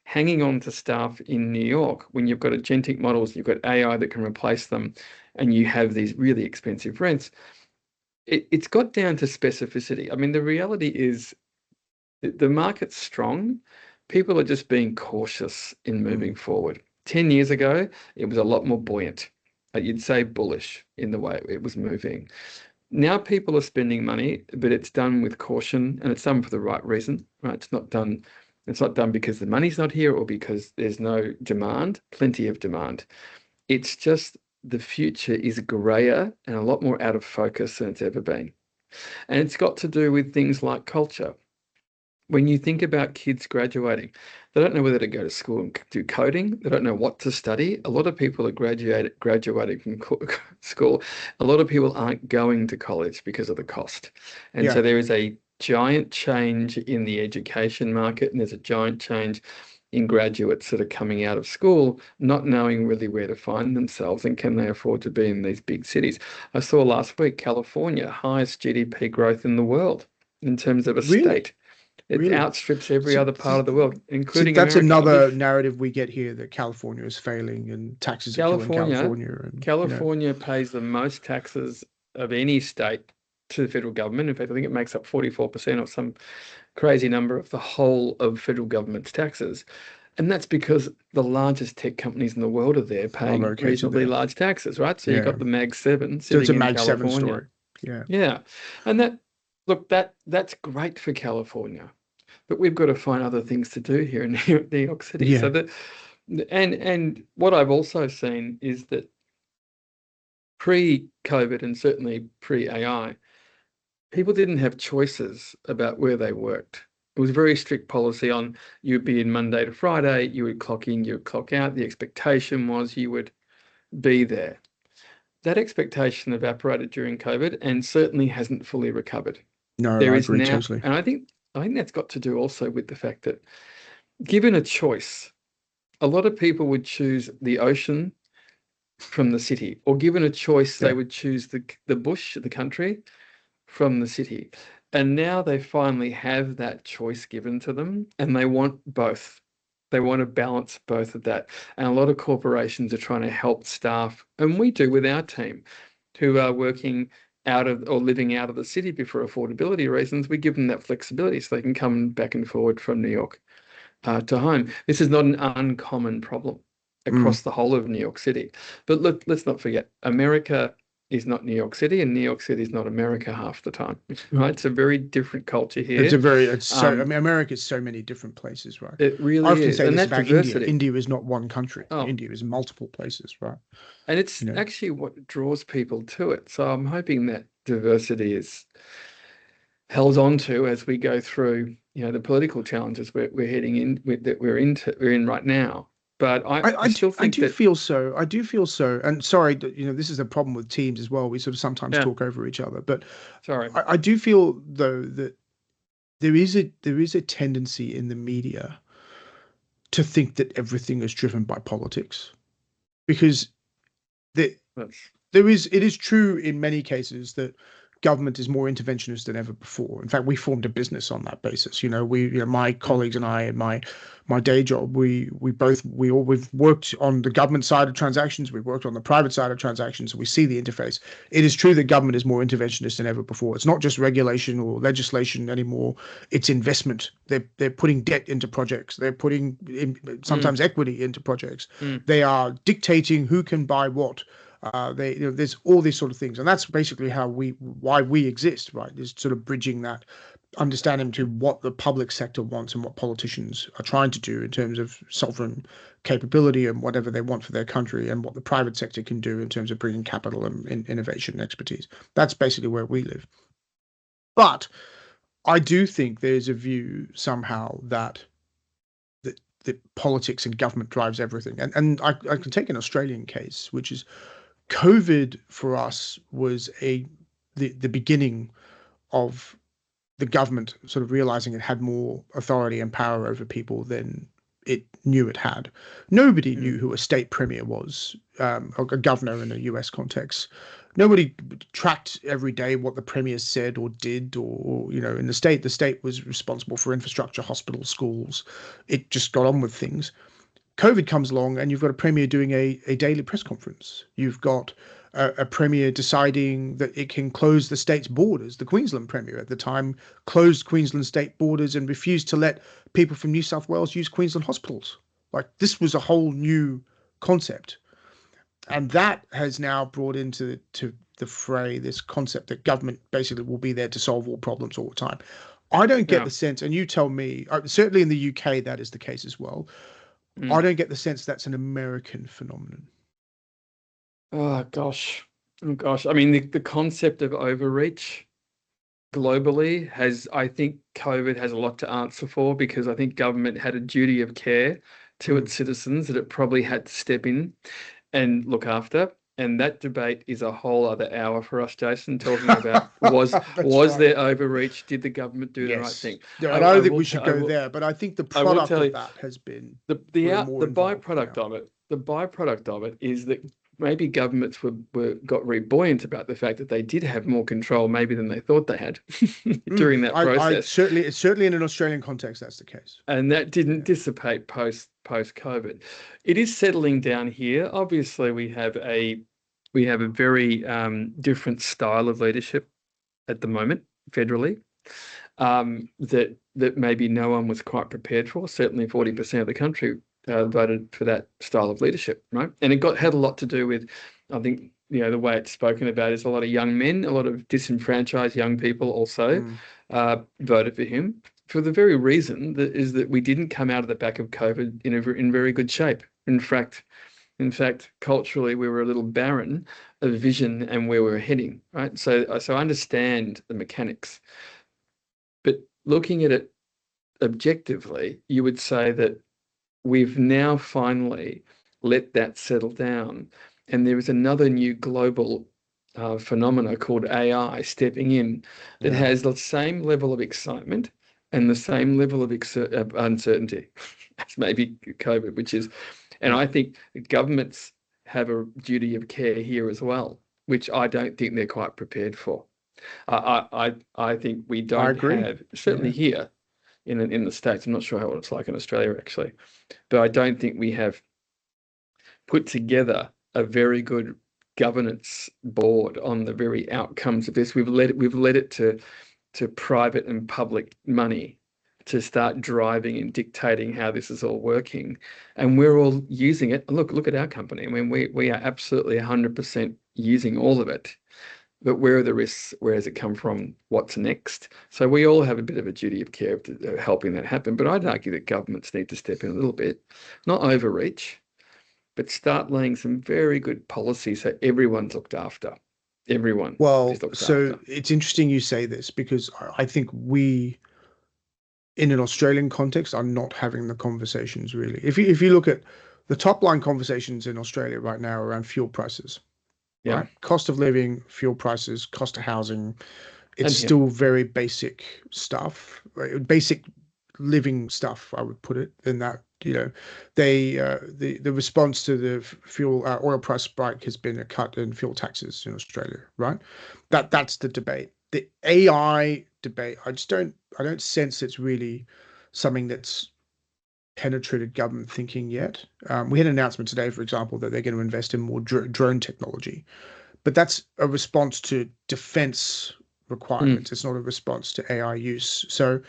hanging on to staff in New York, when you've got agentic models, you've got AI that can replace them, and you have these really expensive rents, it's got down to specificity. I mean, the reality is the market's strong. People are just being cautious in moving forward. 10 years ago, it was a lot more buoyant. You'd say bullish in the way it was moving. Now people are spending money, but it's done with caution, and it's done for the right reason, right? It's not done because the money's not here or because there's no demand, plenty of demand. It's just the future is grayer and a lot more out of focus than it's ever been. And it's got to do with things like culture. When you think about kids graduating, they don't know whether to go to school and do coding. They don't know what to study. A lot of people are graduating from school. A lot of people aren't going to college because of the cost. And so there is a giant change in the education market, and there's a giant change in graduates that are coming out of school, not knowing really where to find themselves and can they afford to be in these big cities. I saw last week, California, highest GDP growth in the world in terms of a Really? state. It Really? outstrips every So, other part of the world, so including that's America. another narrative we get here, that California is failing and taxes are killing California, California, and California pays the most taxes of any state to the federal government. In fact, I think it makes up 44% or some crazy number of the whole of federal government's taxes. And that's because the largest tech companies in the world are there are paying located reasonably there. large taxes, right? So you've Yeah. got the Mag 7 So it's a sitting in Mag 7 California. story. Yeah. Yeah. And that's great for California. But we've got to find other things to do here in New York City. Yeah. So that and what I've also seen is that pre-COVID and certainly pre-AI, people didn't have choices about where they worked. It was very strict policy on you'd be in Monday to Friday, you would clock in, you would clock out. The expectation was you would be there. That expectation evaporated during COVID and certainly hasn't fully recovered. No, There I is agree now, totally. and I think that's got to do also with the fact that given a choice, a lot of people would choose the ocean from the city, or given a choice, Yeah. they would choose the bush, the country from the city. And now they finally have that choice given to them and they want both. They want to balance both of that. And a lot of corporations are trying to help staff, and we do with our team who are working out of or living out of the city for affordability reasons. We give them that flexibility so they can come back and forward from New York to home. This is not an uncommon problem Mm. across the whole of New York City. But look, let's not forget, America is not New York City, and New York City is not America half the time, right? It's a very different culture It's here. a very, it's so, I mean, America's so many different places, right? It I really often is, say and this that's about India. diversity. India is not one country. Oh, India is multiple places, right? and it's You know, actually what draws people to it. So I'm hoping that diversity is held on to as we go through, the political challenges we're heading in with that we're in right now. But I still I think do that, feel so. I do feel so. And sorry, this is a problem with teams as well. We sort of sometimes yeah, talk over each other, but sorry. I do feel though that there is a tendency in the media to think that everything is driven by politics, because the That's it is true in many cases that government is more interventionist than ever before. In fact, we formed a business on that basis. My mm, colleagues and I, and my day job, we've worked on the government side of transactions. We've worked on the private side of transactions. So we see the interface. It is true that government is more interventionist than ever before. It's not just regulation or legislation anymore. It's investment. They're putting debt into projects. They're putting mm, sometimes equity into projects. mm, They are dictating who can buy what. There's all these sort of things, and that's basically why we exist, right? Is sort of bridging that understanding to what the public sector wants and what politicians are trying to do in terms of sovereign capability and whatever they want for their country, and what the private sector can do in terms of bringing capital and innovation and expertise. That's basically where we live. But I do think there's a view somehow that politics and government drives everything. And I can take an Australian case, which is COVID for us was the beginning of the government sort of realizing it had more authority and power over people than it knew it had. Nobody mm, knew who a state premier was, or a governor in a US context. Nobody tracked every day what the premier said or did, or in the state was responsible for infrastructure, hospitals, schools. It just got on with things. COVID comes along and you've got a premier doing a daily press conference. You've got a premier deciding that it can close the state's borders. The Queensland premier at the time closed Queensland state borders and refused to let people from New South Wales use Queensland hospitals. Like, this was a whole new concept. And that has now brought into the fray this concept that government basically will be there to solve all problems all the time. I don't get yeah. the sense, and you tell me, certainly in the UK that is the case as well. I Mm. don't get the sense that's an American phenomenon. Oh gosh. Oh gosh. I mean, the concept of overreach globally I think COVID has a lot to answer for, because I think government had a duty of care to Mm, its citizens that it probably had to step in and look after. And that debate is a whole other hour for us, Jason, talking about was right. there overreach? Did the government do the right thing? No, and I don't think we should go there, but I think the I will product tell of you, that has been the more involved byproduct now. of it. The byproduct of it is that maybe governments got very buoyant about the fact that they did have more control maybe than they thought they had during that process. Certainly in an Australian context, that's the case. And that didn't dissipate post COVID. It is settling down here. Obviously, we have a very different style of leadership at the moment federally, that maybe no one was quite prepared for. Certainly 40% of the country voted for that style of leadership, right? And it had a lot to do with, I think, the way it's spoken about is a lot of young men, a lot of disenfranchised young people also voted for him for the very reason that we didn't come out of the back of COVID in very good shape. In fact, culturally, we were a little barren of vision and where we were heading, right? So I understand the mechanics. But looking at it objectively, you would say that we've now finally let that settle down. And there is another new global phenomena called AI stepping in that has the same level of excitement and the same level of uncertainty as maybe COVID, which is, and I think governments have a duty of care here as well, which I don't think they're quite prepared for. I think we don't have, certainly here in the States, I'm not sure how it's like in Australia actually, but I don't think we have put together a very good governance board on the very outcomes of this. We've let it to private and public money to start driving and dictating how this is all working, and we're all using it. Look at our company. I mean, we are absolutely 100% using all of it. But where are the risks? Where does it come from? What's next? So we all have a bit of a duty of care of helping that happen. But I'd argue that governments need to step in a little bit, not overreach, but start laying some very good policies so everyone's looked after. Everyone. Well, so it's interesting you say this because I think we, in an Australian context, are not having the conversations really. If you look at the top line conversations in Australia right now around fuel prices, right? Cost of living, fuel prices, cost of housing, it's still very basic stuff, right? Basic living stuff, I would put it in that. The response to the fuel oil price spike has been a cut in fuel taxes in Australia, right? That's the debate. The AI debate, I don't sense it's really something that's penetrated government thinking yet. We had an announcement today, for example, that they're going to invest in more drone technology, but that's a response to defense requirements. It's not a response to AI use. So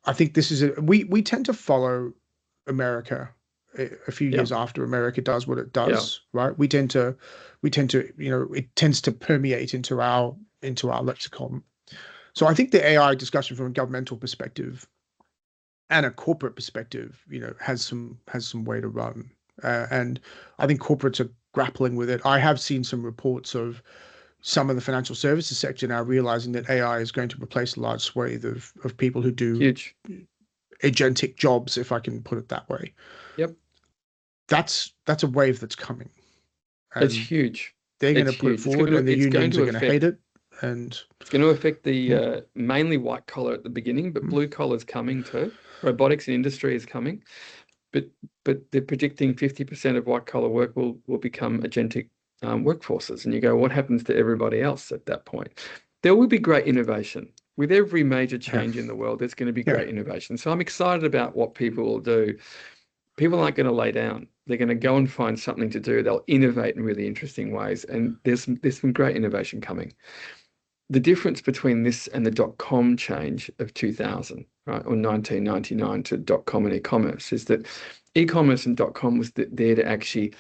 I think this is we tend to follow America a few years after America does what it does, right? We tend to, it tends to permeate into our lexicon. So I think the AI discussion from a governmental perspective and a corporate perspective, has some way to run. And I think corporates are grappling with it. I have seen some reports of some of the financial services sector now realizing that AI is going to replace a large swathe of people who do agentic jobs, if I can put it that way. Yep. That's a wave that's coming. It's huge. They're going to put it forward, and the unions are going to hate it. And it's going to affect the mainly white collar at the beginning, but blue collar is coming too. Robotics and industry is coming, but they're predicting 50% of white collar work will become agentic workforces. And you go, what happens to everybody else at that point? There will be great innovation. With every major change in the world, there's going to be great innovation. So I'm excited about what people will do. People aren't going to lay down. They're going to go and find something to do. They'll innovate in really interesting ways. And there's some great innovation coming. The difference between this and the dot-com change of 2000, right, or 1999 to dot-com and e-commerce is that e-commerce and dot-com was there to actually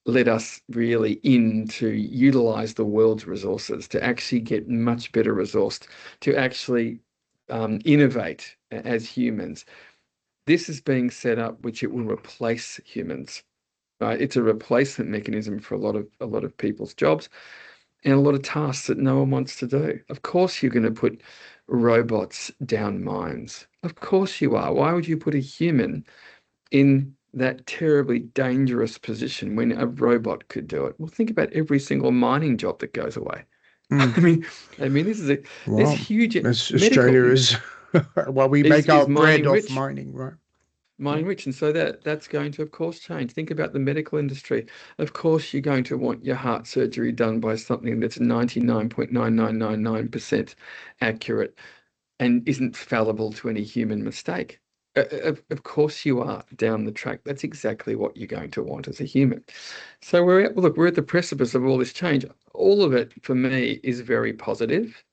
let us really in to utilize the world's resources, to actually get much better resourced, to actually innovate as humans. This is being set up, which it will replace humans, right? It's a replacement mechanism for a lot of people's jobs and a lot of tasks that no one wants to do. Of course, you're going to put robots down mines. Of course you are. Why would you put a human in that terribly dangerous position when a robot could do it. Well, think about every single mining job that goes away. I mean, this is there's Well, huge medical Australia is well, we make is our bread mining off rich. mining, right? Mining rich, and so that's going to, of course, change. Think about the medical industry. Of course, you're going to want your heart surgery done by something that's 99.9999% accurate and isn't fallible to any human mistake. Of course you are down the track. That's exactly what you're going to want as a human. So we're at the precipice of all this change. All of it, for me, is very positive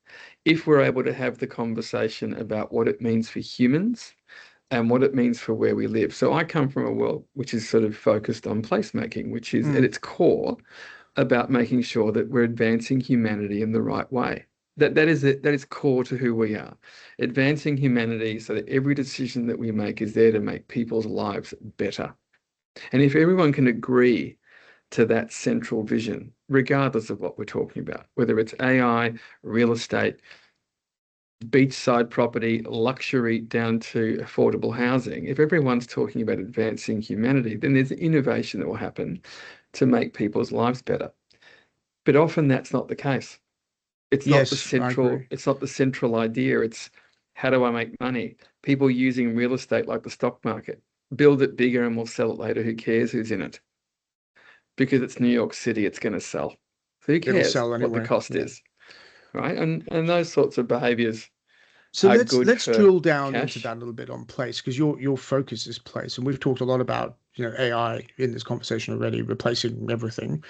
if we're able to have the conversation about what it means for humans and what it means for where we live. So I come from a world which is sort of focused on placemaking, which is at its core about making sure that we're advancing humanity in the right way. That is core to who we are. Advancing humanity so that every decision that we make is there to make people's lives better. And if everyone can agree to that central vision, regardless of what we're talking about, whether it's AI, real estate, beachside property, luxury, down to affordable housing, if everyone's talking about advancing humanity, then there's innovation that will happen to make people's lives better. But often that's not the case. It's not the Yes, I central, agree. it's not the central idea. It's how do I make money? People using real estate like the stock market. Build it bigger and we'll sell it later. Who cares who's in it? Because it's New York City, it's going to sell. Who It'll cares sell what the anyway. cost Yeah. is? Right. And those sorts of behaviors So are let's good let's for drill down into cash. that a little bit on place, because your focus is place, and we've talked a lot about AI in this conversation already, replacing everything,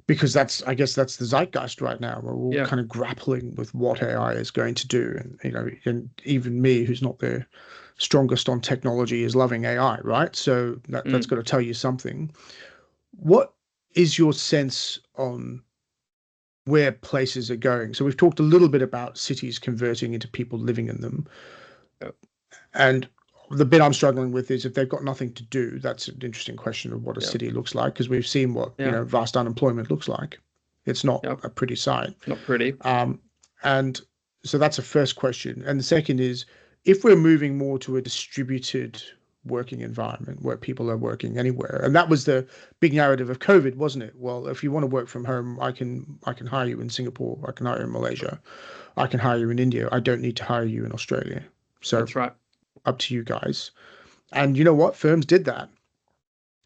because I guess that's the zeitgeist right now. We're all Yeah. kind of grappling with what AI is going to do, and and even me, who's not the strongest on technology, is loving AI, right? So that's Mm. got to tell you something. What is your sense on where places are going? So we've talked a little bit about cities converting into people living in them. Yep. And the bit I'm struggling with is if they've got nothing to do, that's an interesting question of what a Yep. city looks like, because we've seen what, Yeah. vast unemployment looks like. It's not Yep. a pretty sight. Not pretty. And so that's a first question. And the second is, if we're moving more to a distributed working environment where people are working anywhere, and that was the big narrative of COVID, wasn't it? Well, if you want to work from home, I can hire you in Singapore, I can hire you in Malaysia, I can hire you in India. I don't need to hire you in Australia. So That's right. up to you guys. And you know what? Firms did that,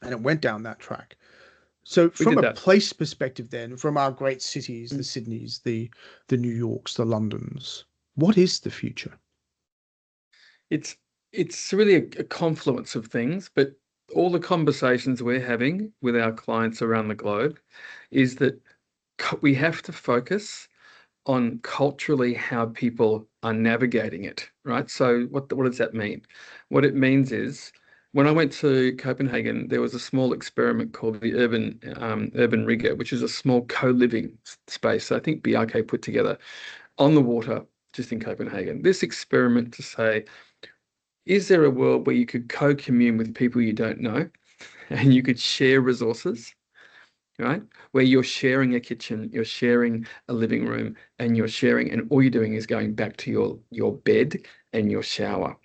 and it went down that track. So We from did a that. place perspective, then, from our great cities, the Mm. Sydneys, the New Yorks, the Londons, what is the future? It's really a confluence of things, but all the conversations we're having with our clients around the globe is that we have to focus on culturally how people are navigating it, right? So what does that mean? What it means is when I went to Copenhagen, there was a small experiment called the Urban Rigger, which is a small co-living space. I think BRK put together on the water just in Copenhagen. This experiment to say, is there a world where you could co-commune with people you don't know and you could share resources, right? Where you're sharing a kitchen, you're sharing a living room, and all you're doing is going back to your bed and your shower.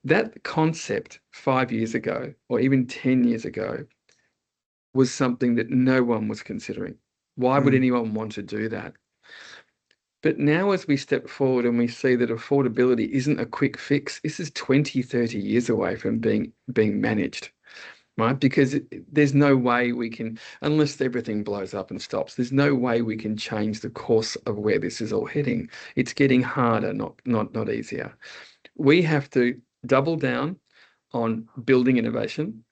That concept 5 years ago, or even 10 years ago, was something that no one was considering. Why would Mm, anyone want to do that? But now as we step forward and we see that affordability isn't a quick fix, this is 20, 30 years away from being managed, right? Because there's no way we can, unless everything blows up and stops, there's no way we can change the course of where this is all heading. It's getting harder, not easier. We have to double down on building innovation.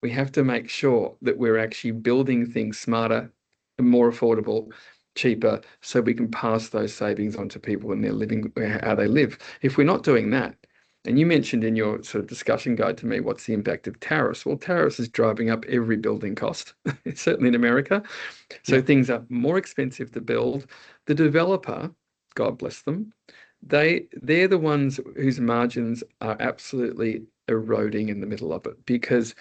We have to make sure that we're actually building things smarter and more affordable, cheaper, so we can pass those savings on to people in their living, how they live. If we're not doing that, and you mentioned in your sort of discussion guide to me, what's the impact of tariffs? Well, tariffs is driving up every building cost, certainly in America. So yeah, things are more expensive to build. The developer, God bless them, they're the ones whose margins are absolutely eroding in the middle of it because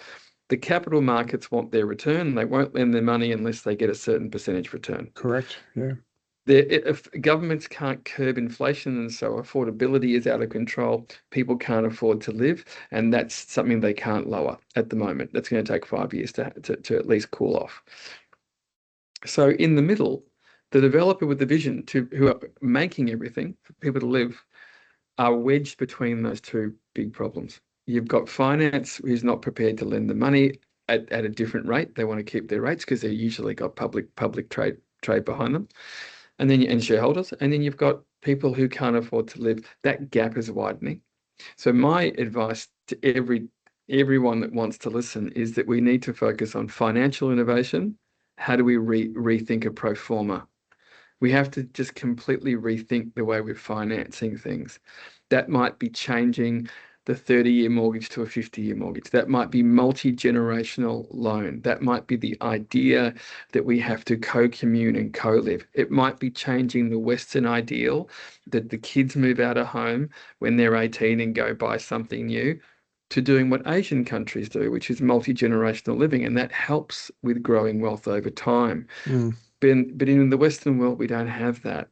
the capital markets want their return. They won't lend their money unless they get a certain percentage return. correct. Yeah. If governments can't curb inflation, and so affordability is out of control, people can't afford to live, and that's something they can't lower at the moment. That's going to take 5 years to at least cool off. So in the middle, the developer with the vision who are making everything for people to live are wedged between those two big problems. You've got finance who's not prepared to lend the money at a different rate. They want to keep their rates because they've usually got public trade behind them. And shareholders, and then you've got people who can't afford to live. That gap is widening. So my advice to everyone that wants to listen is that we need to focus on financial innovation. How do we rethink a pro forma? We have to just completely rethink the way we're financing things. That might be changing the 30-year mortgage to a 50-year mortgage. That might be multi-generational loan. That might be the idea that we have to co-commune and co-live. It might be changing the Western ideal that the kids move out of home when they're 18 and go buy something new, to doing what Asian countries do, which is multi-generational living, and that helps with growing wealth over time. But in the Western world, we don't have that.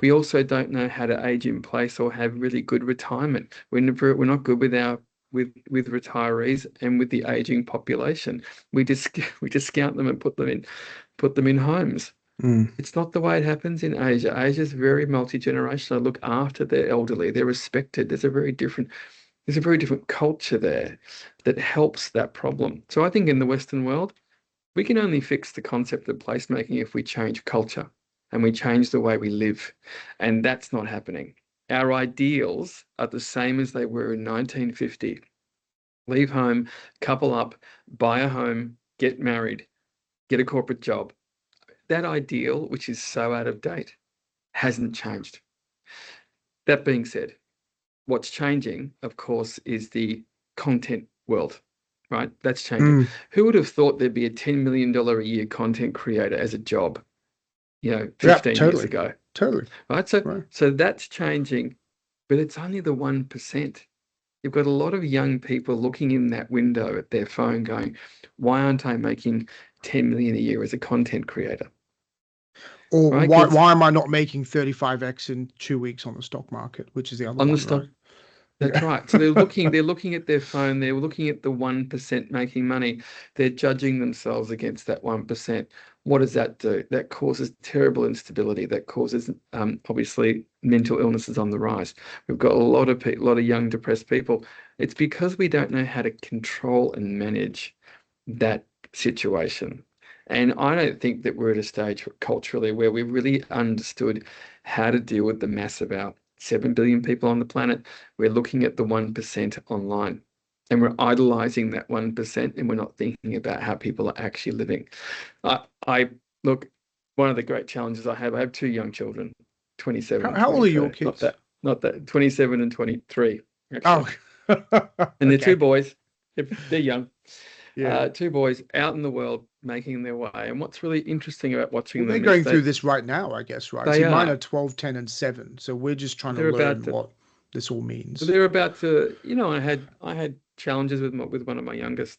We also don't know how to age in place or have really good retirement. We're not good with retirees and with the aging population. We discount them and put them in homes. It's not the way it happens in Asia. Asia is very multi-generational. They look after their elderly. They're respected. There's a very different culture there that helps that problem. So I think in the Western world, we can only fix the concept of placemaking if we change culture and we change the way we live. And that's not happening. Our ideals are the same as they were in 1950. Leave home, couple up, buy a home, get married, get a corporate job. That ideal, which is so out of date, hasn't changed. That being said, what's changing, of course, is the content world, right? That's changing. Who would have thought there'd be a $10 million a year content creator as a job, 15 years ago? Totally. Right. So that's changing, but it's only the 1%. You've got a lot of young people looking in that window at their phone going, why aren't I making 10 million a year as a content creator? Or right? why am I not making 35x in 2 weeks on the stock market, which is the other one, right? That's right. So they're looking at their phone, they're looking at the 1% making money. They're judging themselves against that 1%. What does that do? That causes terrible instability. That causes obviously mental illnesses on the rise. We've got a lot of young depressed people. It's because we don't know how to control and manage that situation. And I don't think that we're at a stage culturally where we've really understood how to deal with the mass of our 7 billion people on the planet. We're looking at the 1% online and we're idolizing that 1%, and we're not thinking about how people are actually living. I look, one of the great challenges I have 2 young children, 27. How old are your kids? Not that 27 and 23. Actually. Oh, and they're 2 boys. They're young. Yeah. 2 boys out in the world making their way. And what's really interesting about watching them, they're going through this right now, I guess, right? They are. Mine are 12, 10, and 7. So we're just trying to learn what this all means. So they're about to, I had challenges with one of my youngest,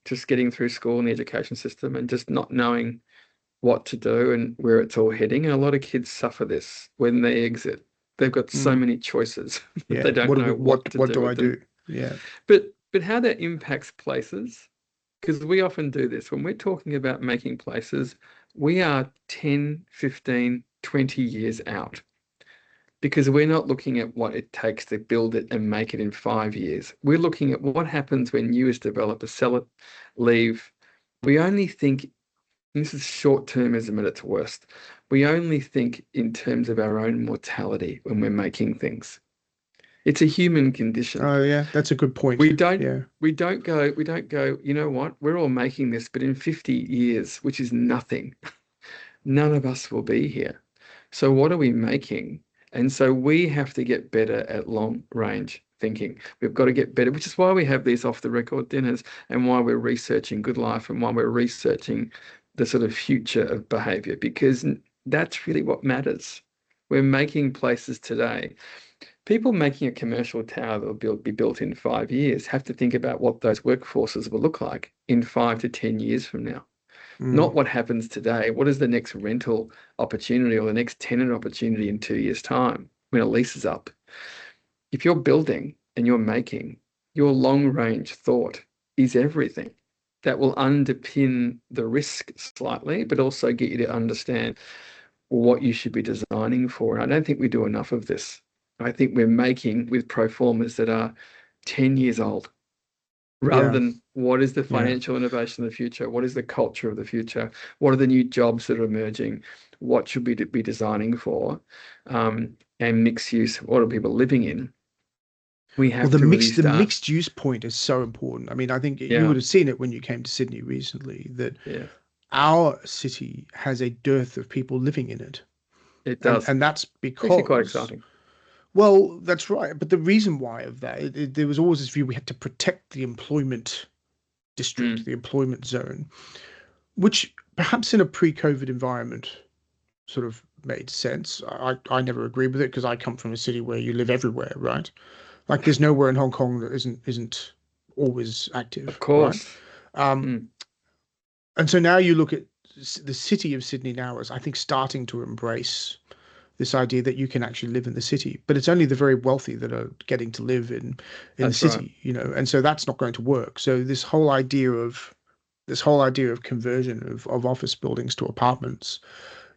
just getting through school and the education system and just not knowing what to do and where it's all heading. And a lot of kids suffer this when they exit. They've got so many choices. Yeah. They don't know what to do. What do I do? Yeah. But how that impacts places, because we often do this when we're talking about making places, we are 10, 15, 20 years out, because we're not looking at what it takes to build it and make it in 5 years. We're looking at what happens when you as developers sell it, leave. We only think, this is short-termism at its worst, we only think in terms of our own mortality when we're making things. It's a human condition. Oh yeah, that's a good point. We don't go, you know what, we're all making this, but in 50 years, which is nothing, none of us will be here. So what are we making? And so we have to get better at long range thinking. We've got to get better, which is why we have these off the record dinners and why we're researching Good Life and why we're researching the sort of future of behavior, because that's really what matters. We're making places today. People making a commercial tower that will be built in 5 years have to think about what those workforces will look like in 5 to 10 years from now. not what happens today. What is the next rental opportunity or the next tenant opportunity in 2 years' time when a lease is up? If you're building and you're making, your long-range thought is everything. That will underpin the risk slightly, but also get you to understand what you should be designing for. And I don't think we do enough of this. I think we're making with pro formas that are 10 years old, rather than what is the financial innovation of the future? What is the culture of the future? What are the new jobs that are emerging? What should we be designing for? And mixed use, what are people living in? We have to really start. The mixed use point is so important. I mean, I think you would have seen it when you came to Sydney recently, that our city has a dearth of people living in it. It does. And that's because... It's actually quite exciting. Well, that's right. But the reason why of that, there was always this view we had to protect the employment district, the employment zone, which perhaps in a pre-COVID environment sort of made sense. I never agreed with it because I come from a city where you live everywhere, right? Like there's nowhere in Hong Kong that isn't always active. Of course. Right? And so now you look at the city of Sydney now is, I think, starting to embrace this idea that you can actually live in the city, but it's only the very wealthy that are getting to live in the city, you know, and so that's not going to work. So this whole idea of conversion of office buildings to apartments,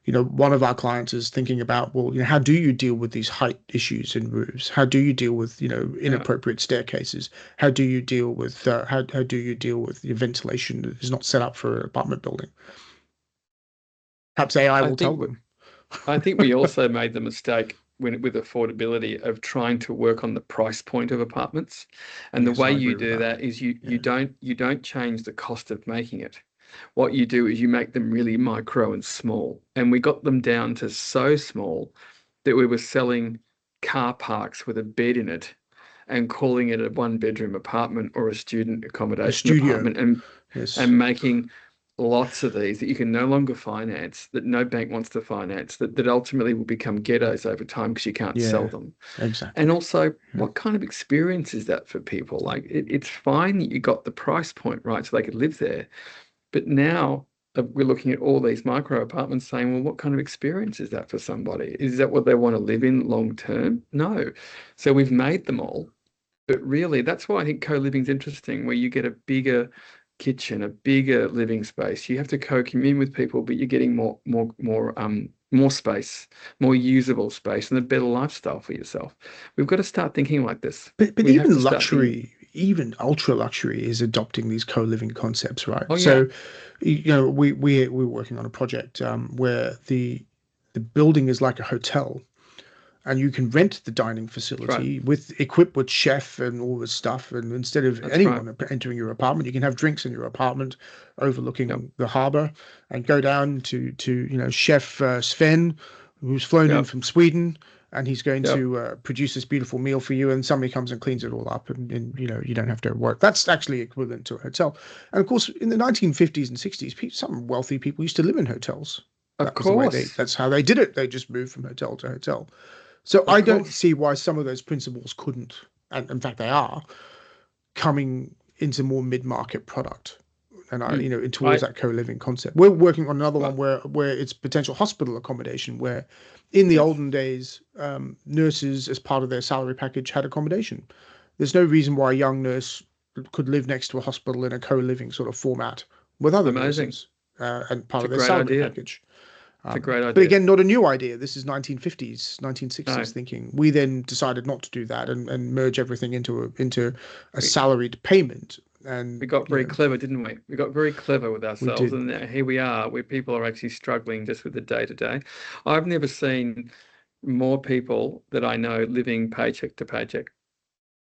you know, one of our clients is thinking about, well, you know, how do you deal with these height issues in roofs? How do you deal with, you know, inappropriate staircases? How do you deal with how do you deal with the ventilation that is not set up for an apartment building? Perhaps AI will tell them. I think we also made the mistake with affordability of trying to work on the price point of apartments, and the way you do that is you don't change the cost of making it. What you do is you make them really micro and small, and we got them down to so small that we were selling car parks with a bed in it and calling it a 1-bedroom apartment or a student accommodation apartment, and making lots of these that you can no longer finance, that no bank wants to finance, that ultimately will become ghettos over time because you can't sell them. Exactly. And also, what kind of experience is that for people? Like, it's fine that you got the price point right so they could live there. But now we're looking at all these micro apartments saying, well, what kind of experience is that for somebody? Is that what they want to live in long term? No. So we've made them all. But really, that's why I think co-living is interesting, where you get a bigger kitchen, a bigger living space. You have to co-commune with people, but you're getting more space, more usable space, and a better lifestyle for yourself. We've got to start thinking like this. But even luxury, even ultra luxury, is adopting these co-living concepts, right? Oh, so, you know, we're working on a project where the building is like a hotel. And you can rent the dining facility equipped with chef and all this stuff. And instead of anyone entering your apartment, you can have drinks in your apartment overlooking the harbour, and go down to you know, Chef Sven, who's flown in from Sweden, and he's going to produce this beautiful meal for you. And somebody comes and cleans it all up, and you know, you don't have to work. That's actually equivalent to a hotel. And of course, in the 1950s and 60s, some wealthy people used to live in hotels. Of course, that's how they did it. They just moved from hotel to hotel. So I don't see why some of those principles couldn't, and in fact they are, coming into more mid-market product, and towards that co-living concept. We're working on another one where it's potential hospital accommodation, where in the olden days, nurses, as part of their salary package, had accommodation. There's no reason why a young nurse could live next to a hospital in a co-living sort of format with other nurses, and part of their salary package. It's a great idea. But again, not a new idea. This is 1950s, 1960s thinking. We then decided not to do that and merge everything into a salaried payment. And we got very clever, didn't we? We got very clever with ourselves, and here we are, where people are actually struggling just with the day-to-day. I've never seen more people that I know living paycheck to paycheck.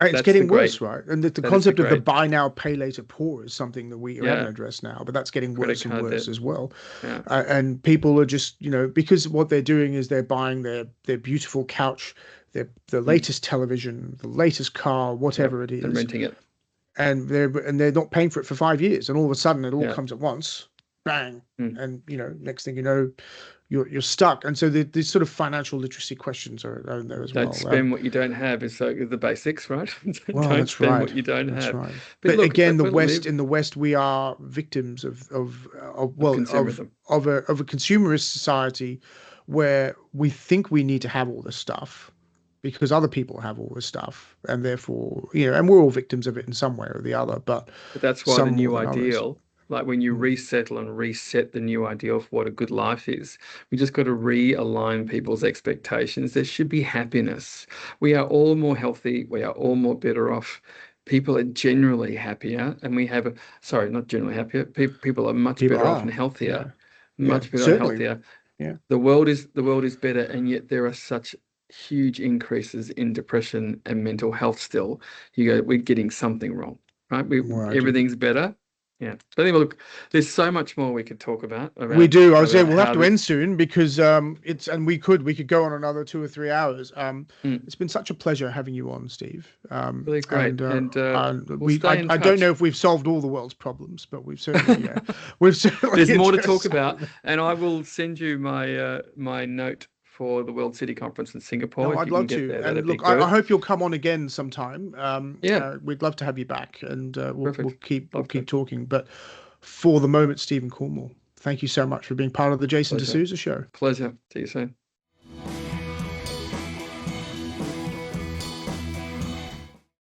It's getting worse, right? And the concept of the buy now, pay later poor is something that we haven't addressed now, but that's getting worse and worse as well. Yeah. And people are just, you know, because what they're doing is they're buying their beautiful couch, the latest television, the latest car, whatever it is, and renting it, and they're not paying for it for 5 years, and all of a sudden it all comes at once. bang, and next thing you know, you're stuck. And so these sort of financial literacy questions are in there as well. Don't spend what you don't have is the basics, right? Well, Don't that's spend right. what you don't That's have. right. But look, again, we've got to in the West, we are victims of consumerism. of a consumerist society where we think we need to have all this stuff because other people have all this stuff, and therefore, and we're all victims of it in some way or the other. But that's why the some more new than others. ideal, like when you resettle and reset the new ideal of what a good life is, we just got to realign people's expectations. There should be happiness. We are all more healthy. We are all more better off. People are generally happier, and we have not generally happier. People are much better off and healthier, much better and healthier. Yeah. The world is better, and yet there are such huge increases in depression and mental health still. We're getting something wrong, right? Everything's better. Yeah. But anyway, look, there's so much more we could talk about. We do. I was saying we'll have to end soon because we could go on another 2 or 3 hours. It's been such a pleasure having you on, Steve. Really great. I don't know if we've solved all the world's problems, but we've certainly There's more to talk about, and I will send you my note for the World City Conference in Singapore. No, I'd love to. And look, I hope you'll come on again sometime. We'd love to have you back, and we'll keep talking. But for the moment, Stephen Cornwell, thank you so much for being part of the Jason D'Souza Show. Pleasure. See you soon.